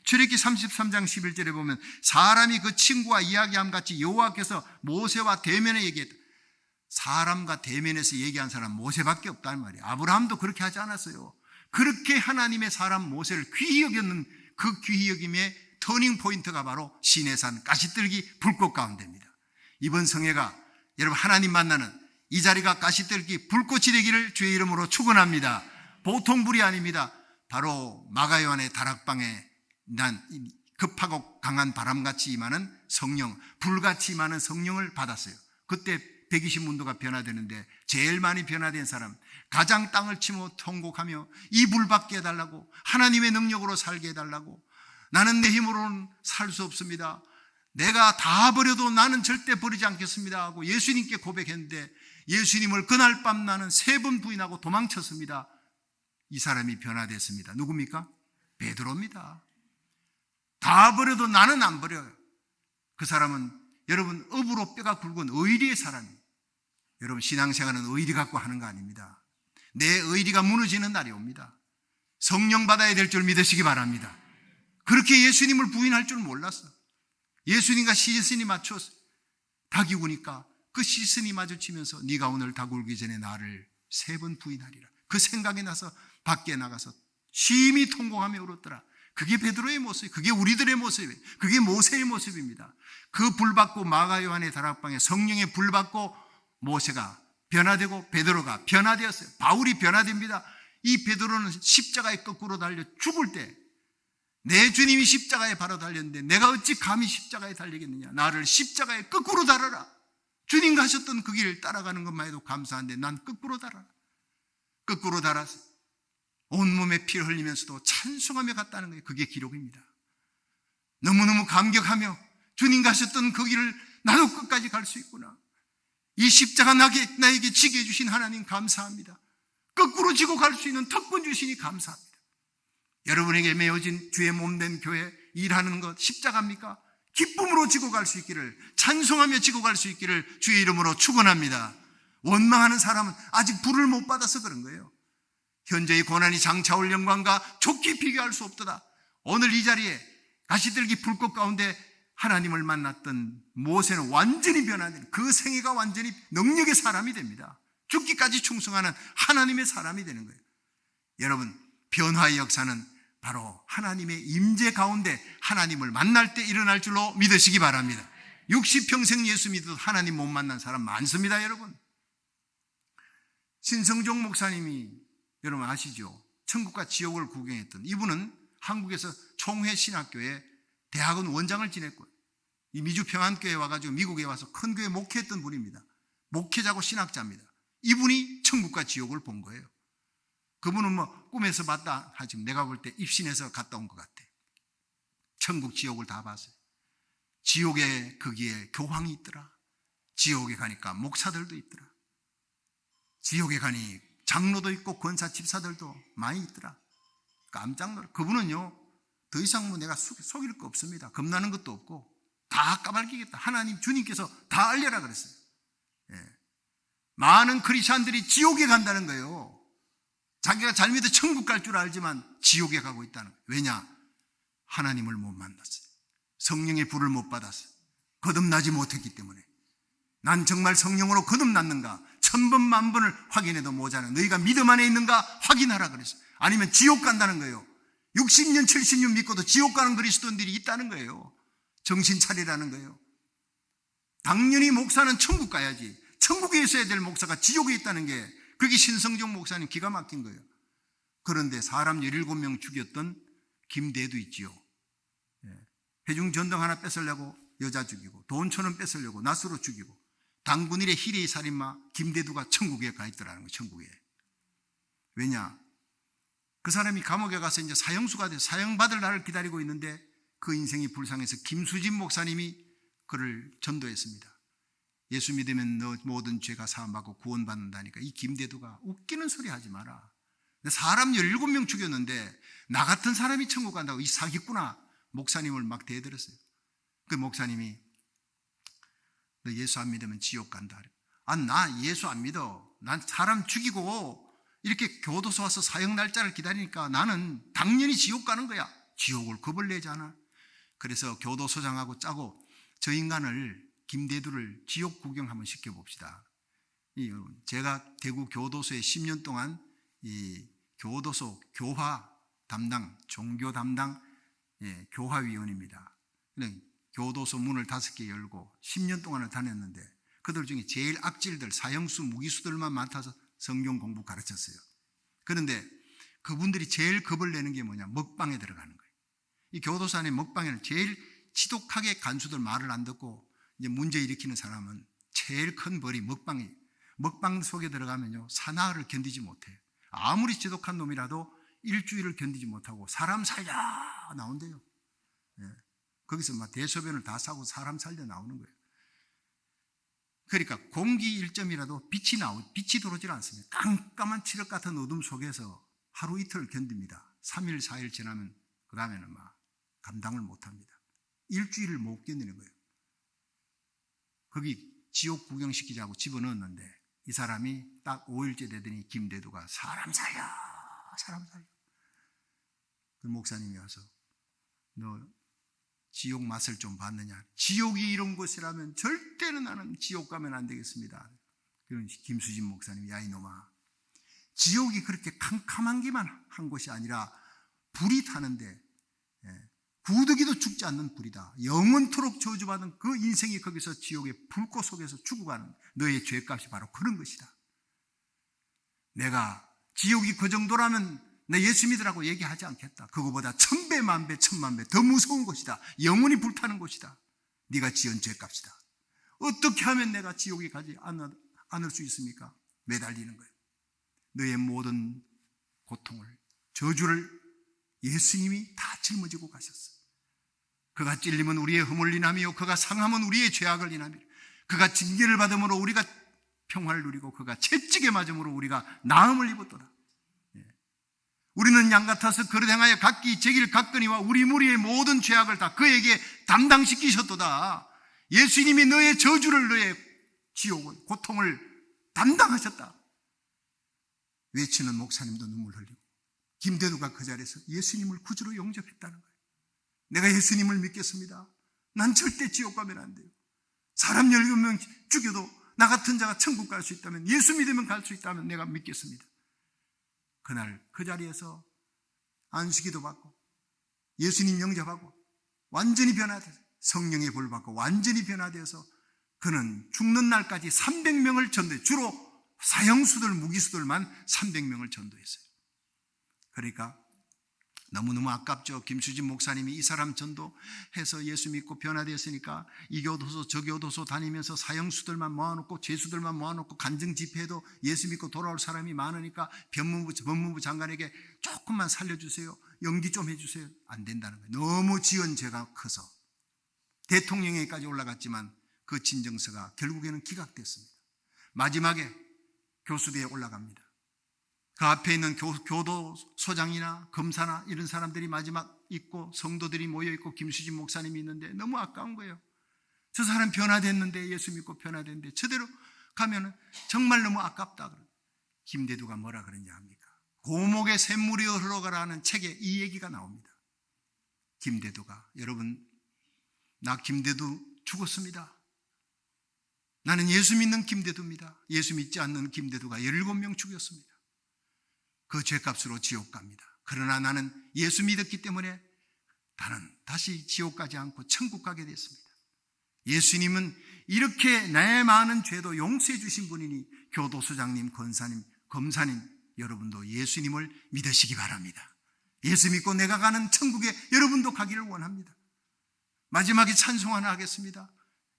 Speaker 1: 출애굽기 33장 11절에 보면 사람이 그 친구와 이야기함 같이 여호와께서 모세와 대면에 얘기했다. 사람과 대면에서 얘기한 사람 모세밖에 없다는 말이에요. 아브라함도 그렇게 하지 않았어요. 그렇게 하나님의 사람 모세를 귀히 여겼는 그 귀히 여김의 터닝 포인트가 바로 시내산 가시떨기 불꽃 가운데입니다. 이번 성회가 여러분 하나님 만나는 이 자리가 가시떨기 불꽃이 되기를 주의 이름으로 축원합니다. 보통 불이 아닙니다. 바로 마가요한의 다락방에 난 급하고 강한 바람같이 임하는 성령, 불같이 임하는 성령을 받았어요. 그때 120문도가 변화되는데 제일 많이 변화된 사람, 가장 땅을 치며 통곡하며 이 불 받게 해달라고, 하나님의 능력으로 살게 해달라고, 나는 내 힘으로는 살 수 없습니다, 내가 다 버려도 나는 절대 버리지 않겠습니다 하고 예수님께 고백했는데 예수님을 그날 밤 나는 3번 부인하고 도망쳤습니다. 이 사람이 변화됐습니다. 누굽니까? 베드로입니다. 다 버려도 나는 안 버려요. 그 사람은 여러분 업으로 뼈가 굵은 의리의 사람이에요. 여러분 신앙생활은 의리 갖고 하는 거 아닙니다. 내 의리가 무너지는 날이 옵니다. 성령 받아야 될 줄 믿으시기 바랍니다. 그렇게 예수님을 부인할 줄 몰랐어. 예수님과 시선이 맞춰서 닭이 우니까 그 시선이 마주치면서 네가 오늘 닭 울기 전에 나를 3번 부인하리라. 그 생각이 나서 밖에 나가서 심히 통곡하며 울었더라. 그게 베드로의 모습이에요. 그게 우리들의 모습이에요. 그게 모세의 모습입니다. 그 불받고 마가 요한의 다락방에 성령의 불받고 모세가 변화되고 베드로가 변화되었어요. 바울이 변화됩니다. 이 베드로는 십자가에 거꾸로 달려 죽을 때 내 주님이 십자가에 바로 달렸는데 내가 어찌 감히 십자가에 달리겠느냐. 나를 십자가에 거꾸로 달아라. 주님 가셨던 그 길을 따라가는 것만 해도 감사한데 난 거꾸로 달아라. 거꾸로 달아서 온몸에 피를 흘리면서도 찬송하며 갔다는 거예요. 그게 기록입니다. 너무너무 감격하며 주님 가셨던 그 길을 나도 끝까지 갈 수 있구나. 이 십자가 나에게 지게 해주신 하나님 감사합니다. 거꾸로 지고 갈 수 있는 특권 주시니 감사합니다. 여러분에게 메어진 주의 몸된 교회 일하는 것 십자가입니까? 기쁨으로 지고 갈 수 있기를, 찬송하며 지고 갈 수 있기를 주의 이름으로 축원합니다. 원망하는 사람은 아직 부를 못 받아서 그런 거예요. 현재의 고난이 장차올 영광과 좋게 비교할 수 없도다. 오늘 이 자리에 가시들기 불꽃 가운데 하나님을 만났던 모세는 완전히 변화된, 그 생애가 완전히 능력의 사람이 됩니다. 죽기까지 충성하는 하나님의 사람이 되는 거예요. 여러분, 변화의 역사는 바로 하나님의 임재 가운데 하나님을 만날 때 일어날 줄로 믿으시기 바랍니다. 60평생 예수 믿어도 하나님 못 만난 사람 많습니다. 여러분, 신성종 목사님이 여러분 아시죠? 천국과 지옥을 구경했던 이분은 한국에서 총회신학교에 대학원 원장을 지냈고요. 이 미주평안교회 와가지고 미국에 와서 큰 교회 목회했던 분입니다. 목회자고 신학자입니다. 이분이 천국과 지옥을 본 거예요. 그분은 꿈에서 봤다 하지만 내가 볼 때 입신해서 갔다 온 것 같아. 천국 지옥을 다 봤어요. 지옥에 거기에 교황이 있더라. 지옥에 가니까 목사들도 있더라. 지옥에 가니 장로도 있고 권사 집사들도 많이 있더라. 깜짝 놀라. 그분은요 더 이상 내가 속일 거 없습니다. 겁나는 것도 없고 다 까발리겠다. 하나님 주님께서 다 알려라 그랬어요. 많은 크리스찬들이 지옥에 간다는 거예요. 자기가 잘 믿어 천국 갈 줄 알지만 지옥에 가고 있다는 거예요. 왜냐? 하나님을 못 만났어요. 성령의 불을 못 받았어요. 거듭나지 못했기 때문에. 난 정말 성령으로 거듭났는가? 1000번 만번을 확인해도 모자라. 너희가 믿음 안에 있는가? 확인하라 그랬어요. 아니면 지옥 간다는 거예요. 60년 70년 믿고도 지옥 가는 그리스도인들이 있다는 거예요. 정신 차리라는 거예요. 당연히 목사는 천국 가야지. 천국에 있어야 될 목사가 지옥에 있다는 게 그게 신성종 목사님 기가 막힌 거예요. 그런데 사람 17명 죽였던 김대두 있지요. 회중전등 하나 뺏으려고 여자 죽이고 돈 1000원 뺏으려고 낫으로 죽이고 당군일의 희레의 살인마 김대두가 천국에 가 있더라는 거예요. 천국에. 왜냐? 그 사람이 감옥에 가서 이제 사형수가 돼서 사형받을 날을 기다리고 있는데 그 인생이 불쌍해서 김수진 목사님이 그를 전도했습니다. 예수 믿으면 너 모든 죄가 사함받고 구원받는다니까. 이 김대두가 웃기는 소리 하지 마라. 사람 17명 죽였는데 나 같은 사람이 천국 간다고 이 사기꾼아. 목사님을 막 대들었어요. 그 목사님이 너 예수 안 믿으면 지옥 간다. 나 예수 안 믿어. 난 사람 죽이고 이렇게 교도소 와서 사형 날짜를 기다리니까 나는 당연히 지옥 가는 거야. 지옥을 겁을 내지 않아. 그래서 교도소장하고 짜고 저 인간을 김대두를 지옥 구경 한번 시켜봅시다. 제가 대구 교도소에 10년 동안 이 교도소 교화 담당, 종교 담당 교화위원입니다. 교도소 문을 5개 열고 10년 동안을 다녔는데 그들 중에 제일 악질들, 사형수, 무기수들만 맡아서 성경 공부 가르쳤어요. 그런데 그분들이 제일 겁을 내는 게 뭐냐? 먹방에 들어가는 거예요. 이 교도소 안에 먹방에는 제일 지독하게 간수들 말을 안 듣고 이제 문제 일으키는 사람은 제일 큰 벌이 먹방이에요. 먹방 속에 들어가면요 사나흘을 견디지 못해요. 아무리 지독한 놈이라도 일주일을 견디지 못하고 사람 살려 나온대요. 거기서 막 대소변을 다 싸고 사람 살려 나오는 거예요. 그러니까 공기 1점이라도 빛이 들어오질 않습니다. 깜깜한 칠흑 같은 어둠 속에서 하루 이틀 견딥니다. 3일, 4일 지나면 그 다음에는 막 감당을 못합니다. 일주일을 못 견디는 거예요. 거기 지옥 구경시키자고 집어넣었는데 이 사람이 딱 5일째 되더니 김대두가 사람 살려. 그 목사님이 와서 너 지옥 맛을 좀 봤느냐? 지옥이 이런 곳이라면 절대는 나는 지옥 가면 안 되겠습니다. 그런 김수진 목사님, 야 이놈아, 지옥이 그렇게 캄캄한기만 한 곳이 아니라 불이 타는데 구더기도 죽지 않는 불이다. 영원토록 저주받은 그 인생이 거기서 지옥의 불꽃 속에서 죽어가는 너의 죄값이 바로 그런 것이다. 내가 지옥이 그 정도라면 내 예수 믿으라고 얘기하지 않겠다. 그거보다 1000배, 10,000배, 10,000만 배 더 무서운 곳이다. 영원히 불타는 곳이다. 네가 지은 죄값이다. 어떻게 하면 내가 지옥에 가지 않을 수 있습니까? 매달리는 거예요. 너의 모든 고통을, 저주를 예수님이 다 짊어지고 가셨어. 그가 찔림은 우리의 허물을 인하며 그가 상함은 우리의 죄악을 인하며 그가 징계를 받음으로 우리가 평화를 누리고 그가 채찍에 맞음으로 우리가 나음을 입었도다. 우리는 양 같아서 그릇 행하여 각기 제길 각거니와 우리 무리의 모든 죄악을 다 그에게 담당시키셨도다. 예수님이 너의 저주를, 너의 지옥을, 고통을 담당하셨다. 외치는 목사님도 눈물 흘리고 김대두가 그 자리에서 예수님을 구주로 영접했다는 거예요. 내가 예수님을 믿겠습니다. 난 절대 지옥 가면 안 돼요. 사람 7명 죽여도 나 같은 자가 천국 갈 수 있다면, 예수 믿으면 갈 수 있다면 내가 믿겠습니다. 그날 그 자리에서 안수기도 받고 예수님 영접하고 완전히 변화돼서 성령의 불 받고 완전히 변화되어서 그는 죽는 날까지 300명을 전도했어요. 주로 사형수들, 무기수들만 300명을 전도했어요. 그러니까 너무너무 아깝죠. 김수진 목사님이 이 사람 전도해서 예수 믿고 변화되었으니까 이 교도소 저 교도소 다니면서 사형수들만 모아놓고 죄수들만 모아놓고 간증 집회에도 예수 믿고 돌아올 사람이 많으니까 법무부 장관에게 조금만 살려주세요, 연기 좀 해주세요. 안 된다는 거예요. 너무 지은 죄가 커서 대통령에까지 올라갔지만 그 진정서가 결국에는 기각됐습니다. 마지막에 교수대에 올라갑니다. 그 앞에 있는 교도소장이나 검사나 이런 사람들이 마지막 있고 성도들이 모여있고 김수진 목사님이 있는데 너무 아까운 거예요. 저 사람 변화됐는데, 예수 믿고 변화됐는데 저대로 가면 정말 너무 아깝다. 김대두가 뭐라 그러냐 합니까? 고목에 샘물이 흘러가라는 책에 이 얘기가 나옵니다. 김대두가, 여러분, 나 김대두 죽었습니다. 나는 예수 믿는 김대두입니다. 예수 믿지 않는 김대두가 17명 죽였습니다. 그 죄값으로 지옥 갑니다. 그러나 나는 예수 믿었기 때문에 나는 다시 지옥 가지 않고 천국 가게 됐습니다. 예수님은 이렇게 나의 많은 죄도 용서해 주신 분이니 교도소장님, 권사님, 검사님, 여러분도 예수님을 믿으시기 바랍니다. 예수 믿고 내가 가는 천국에 여러분도 가기를 원합니다. 마지막에 찬송 하나 하겠습니다.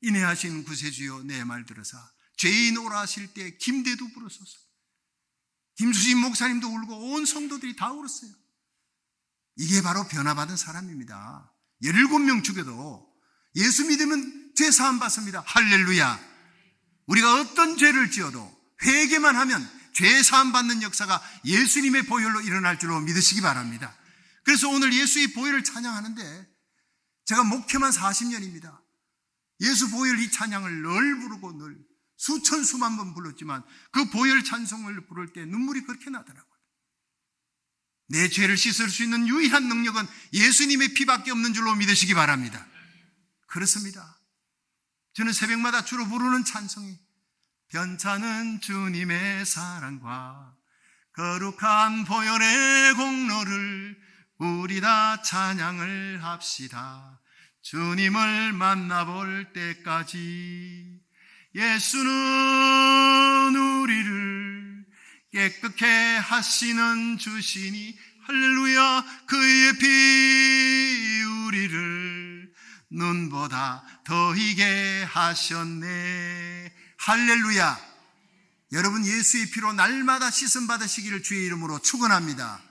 Speaker 1: 인애하신 구세주여 내 말 들으사 죄인 오라 하실 때 김대두 부르소서. 김수진 목사님도 울고 온 성도들이 다 울었어요. 이게 바로 변화받은 사람입니다. 17명 죽여도 예수 믿으면 죄 사함 받습니다. 할렐루야. 우리가 어떤 죄를 지어도 회개만 하면 죄 사함 받는 역사가 예수님의 보혈로 일어날 줄로 믿으시기 바랍니다. 그래서 오늘 예수의 보혈을 찬양하는데, 제가 목회만 40년입니다. 예수 보혈 이 찬양을 늘 부르고 늘 수천 수만 번 불렀지만 그 보혈 찬송을 부를 때 눈물이 그렇게 나더라고요. 내 죄를 씻을 수 있는 유일한 능력은 예수님의 피밖에 없는 줄로 믿으시기 바랍니다. 그렇습니다. 저는 새벽마다 주로 부르는 찬송이 변찮은 주님의 사랑과 거룩한 보혈의 공로를 우리 다 찬양을 합시다. 주님을 만나볼 때까지 예수는 우리를 깨끗게 하시는 주시니 할렐루야. 그의 피 우리를 눈보다 더 희게 하셨네. 할렐루야. 여러분, 예수의 피로 날마다 씻음 받으시기를 주의 이름으로 축원합니다.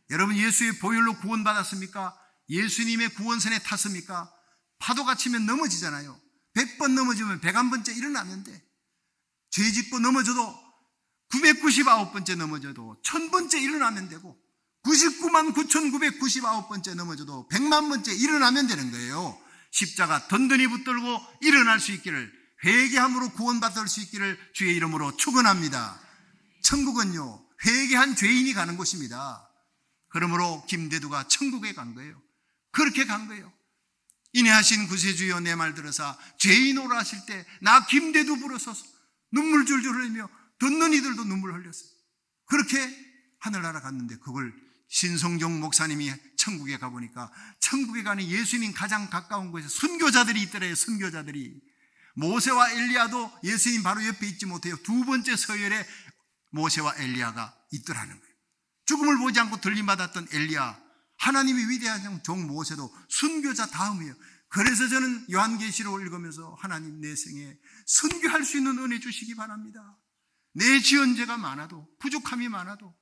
Speaker 1: 여러분, 예수의 보혈로 구원 받았습니까? 예수님의 구원선에 탔습니까? 파도가 치면 넘어지잖아요. 100번 넘어지면 101번째 일어나는데, 죄 짓고 넘어져도 999번째 넘어져도 1000번째 일어나면 되고 99만 9999번째 넘어져도 100만 번째 일어나면 되는 거예요. 십자가 든든히 붙들고 일어날 수 있기를, 회개함으로 구원받을 수 있기를 주의 이름으로 축원합니다. 천국은요, 회개한 죄인이 가는 곳입니다. 그러므로 김대두가 천국에 간 거예요. 그렇게 간 거예요. 인내하신 구세주여 내 말 들으사 죄인으로 하실 때 나 김대두 부르소서. 눈물 줄줄 흘리며 듣는 이들도 눈물 흘렸어요. 그렇게 하늘나라 갔는데 그걸 신성종 목사님이 천국에 가보니까 천국에 가는 예수님 가장 가까운 곳에 순교자들이 있더래요. 순교자들이. 모세와 엘리야도 예수님 바로 옆에 있지 못해요. 두 번째 서열에 모세와 엘리야가 있더라는 거예요. 죽음을 보지 않고 들림받았던 엘리야, 하나님이 위대한 종 모세도 순교자 다음이에요. 그래서 저는 요한계시록을 읽으면서 하나님 내 생에 순교할 수 있는 은혜 주시기 바랍니다. 내 지은 죄가 많아도, 부족함이 많아도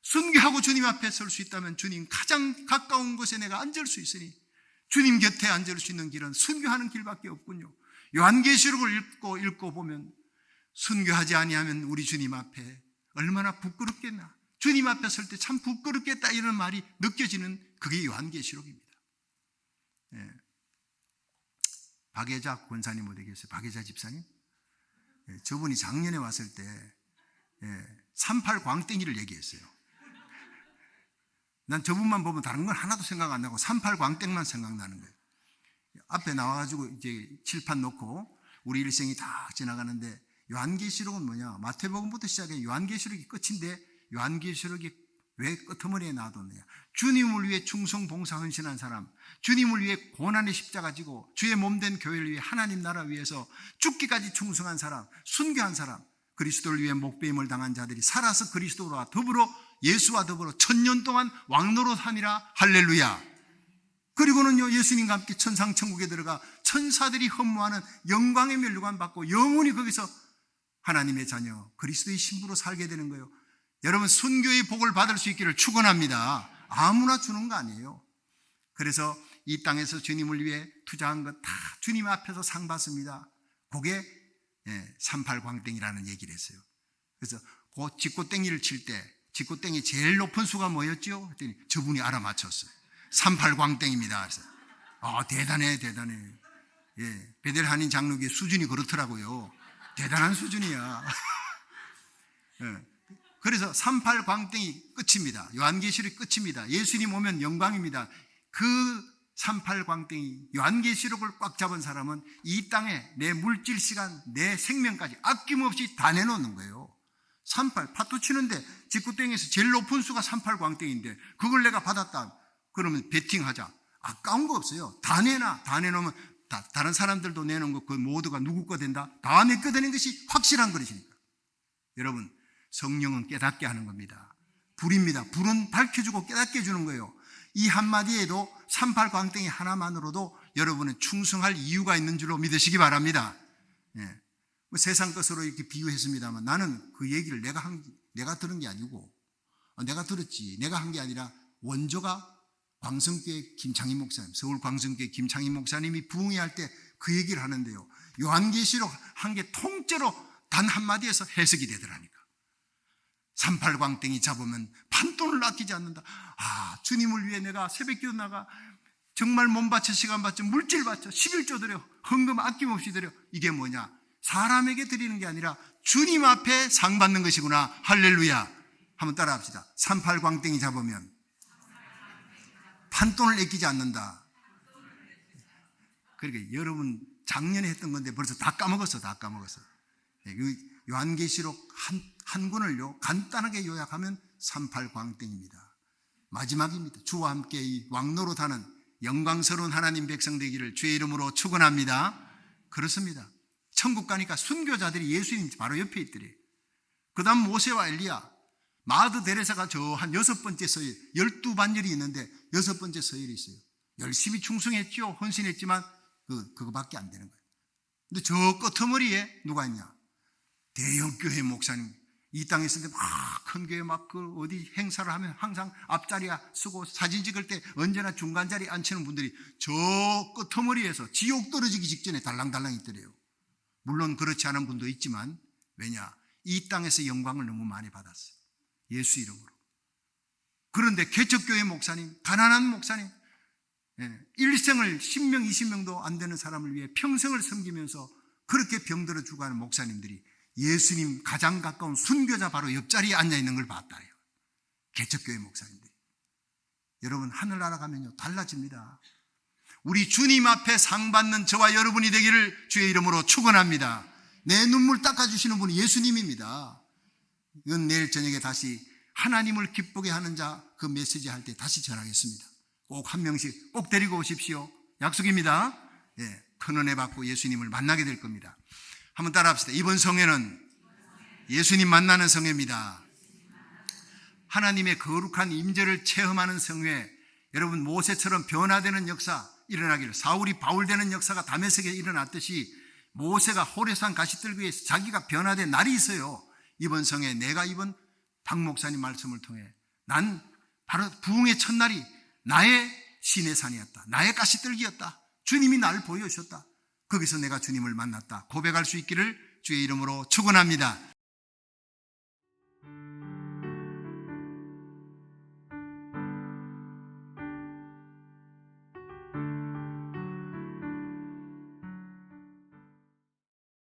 Speaker 1: 순교하고 주님 앞에 설 수 있다면 주님 가장 가까운 곳에 내가 앉을 수 있으니 주님 곁에 앉을 수 있는 길은 순교하는 길밖에 없군요. 요한계시록을 읽고 보면 순교하지 아니하면 우리 주님 앞에 얼마나 부끄럽겠나, 주님 앞에 설 때 참 부끄럽겠다, 이런 말이 느껴지는 그게 요한계시록입니다. 예. 박예자 권사님 어디 계세요? 박예자 집사님? 예. 저분이 작년에 왔을 때 38 광땡이를 얘기했어요. 난 저분만 보면 다른 건 하나도 생각 안 나고 38 광땡만 생각나는 거예요. 앞에 나와가지고 이제 칠판 놓고 우리 일생이 다 지나가는데, 요한계시록은 뭐냐? 마태복음부터 시작해 요한계시록이 끝인데 요한계시록이 왜 끄트머리에 놔뒀느냐? 주님을 위해 충성 봉사 헌신한 사람, 주님을 위해 고난의 십자가 지고 주의 몸된 교회를 위해 하나님 나라 위해서 죽기까지 충성한 사람, 순교한 사람, 그리스도를 위해 목배임을 당한 자들이 살아서 그리스도와 더불어 예수와 더불어 1000년 동안 왕노릇하니라. 할렐루야. 그리고는요, 예수님과 함께 천상천국에 들어가 천사들이 헌무하는 영광의 멸류관 받고 영원히 거기서 하나님의 자녀 그리스도의 신부로 살게 되는 거예요. 여러분, 순교의 복을 받을 수 있기를 축원합니다. 아무나 주는 거 아니에요. 그래서 이 땅에서 주님을 위해 투자한 것 다 주님 앞에서 상 받습니다. 그게 38광땡이라는 얘기를 했어요. 그래서 그 직고땡이를 칠 때 직고땡이 제일 높은 수가 뭐였죠? 그랬더니 저분이 알아맞혔어요. 38광땡입니다. 그래서 대단해. 예, 베델 한인 장로교의 수준이 그렇더라고요. 대단한 수준이야. 예, 그래서 38광땡이 끝입니다. 요한계시록이 끝입니다. 예수님 오면 영광입니다. 그 38광땡이 요한계시록을 꽉 잡은 사람은 이 땅에 내 물질 시간, 내 생명까지 아낌없이 다 내놓는 거예요. 38, 파도 치는데 직구땡에서 제일 높은 수가 38광땡인데 그걸 내가 받았다 그러면 베팅하자. 아까운 거 없어요. 다 내놓으면 다른 사람들도 내놓은 거 그 모두가 누구 거 된다? 다 내 거 되는 것이 확실한 것이니까. 여러분, 성령은 깨닫게 하는 겁니다. 불입니다. 불은 밝혀주고 깨닫게 해주는 거예요. 이 한마디에도 38광땡이 하나만으로도 여러분은 충성할 이유가 있는 줄로 믿으시기 바랍니다. 예. 뭐 세상 것으로 이렇게 비유했습니다만 나는 그 얘기를 내가 들은 게 아니고 내가 들었지, 내가 한 게 아니라 원조가 광성교회 김창희 목사님, 서울 광성교회 김창희 목사님이 부흥회 할 때 그 얘기를 하는데요. 요한계시록 한 개 통째로 단 한마디에서 해석이 되더라니까. 38광땡이 잡으면 판돈을 아끼지 않는다. 주님을 위해 내가 새벽기도 나가 정말 몸 바쳐 시간 바쳐 물질 바쳐 11조 드려 헌금 아낌없이 드려. 이게 뭐냐? 사람에게 드리는 게 아니라 주님 앞에 상 받는 것이구나. 할렐루야. 한번 따라 합시다. 38광땡이 잡으면 판돈을 아끼지 않는다. 그러니까 여러분 작년에 했던 건데 벌써 다 까먹었어. 요한계시록 한 권을요 간단하게 요약하면 38광땡입니다. 마지막입니다. 주와 함께 이 왕노릇하는 영광스러운 하나님 백성 되기를 주의 이름으로 축원합니다. 그렇습니다. 천국 가니까 순교자들이 예수님 바로 옆에 있더래요. 그 다음 모세와 엘리야, 마드 데레사가 저 한 6번째 서열, 12반열이 있는데 6번째 서열이 있어요. 열심히 충성했죠. 헌신했지만 그거밖에 안 되는 거예요. 근데 저 끄트머리에 누가 있냐? 대형 교회 목사님. 이 땅에 있을 때 막 큰 교회 막 어디 행사를 하면 항상 앞자리에 쓰고 사진 찍을 때 언제나 중간자리에 앉히는 분들이 저 끄트머리에서 지옥 떨어지기 직전에 달랑달랑 있더래요. 물론 그렇지 않은 분도 있지만 왜냐? 이 땅에서 영광을 너무 많이 받았어요. 예수 이름으로. 그런데 개척교회 목사님, 가난한 목사님, 일생을 10명, 20명도 안 되는 사람을 위해 평생을 섬기면서 그렇게 병들어 죽어가는 목사님들이 예수님 가장 가까운 순교자 바로 옆자리에 앉아있는 걸 봤다요. 개척교회 목사님들이. 여러분, 하늘나라 가면요 달라집니다. 우리 주님 앞에 상 받는 저와 여러분이 되기를 주의 이름으로 축원합니다. 내 눈물 닦아주시는 분이 예수님입니다. 이건 내일 저녁에 다시 하나님을 기쁘게 하는 자 그 메시지 할 때 다시 전하겠습니다. 꼭 한 명씩 꼭 데리고 오십시오. 약속입니다. 큰 은혜 받고 예수님을 만나게 될 겁니다. 한번 따라 합시다. 이번 성회는 예수님 만나는 성회입니다. 하나님의 거룩한 임재를 체험하는 성회. 여러분, 모세처럼 변화되는 역사 일어나기를, 사울이 바울 되는 역사가 다메섹에 일어났듯이 모세가 호레산 가시들기에서 자기가 변화된 날이 있어요. 이번 성회 내가 이번 박 목사님 말씀을 통해 난 바로 부흥의 첫날이 나의 시내산이었다. 나의 가시들기였다. 주님이 나를 보여주셨다. 거기서 내가 주님을 만났다. 고백할 수 있기를 주의 이름으로 축원합니다.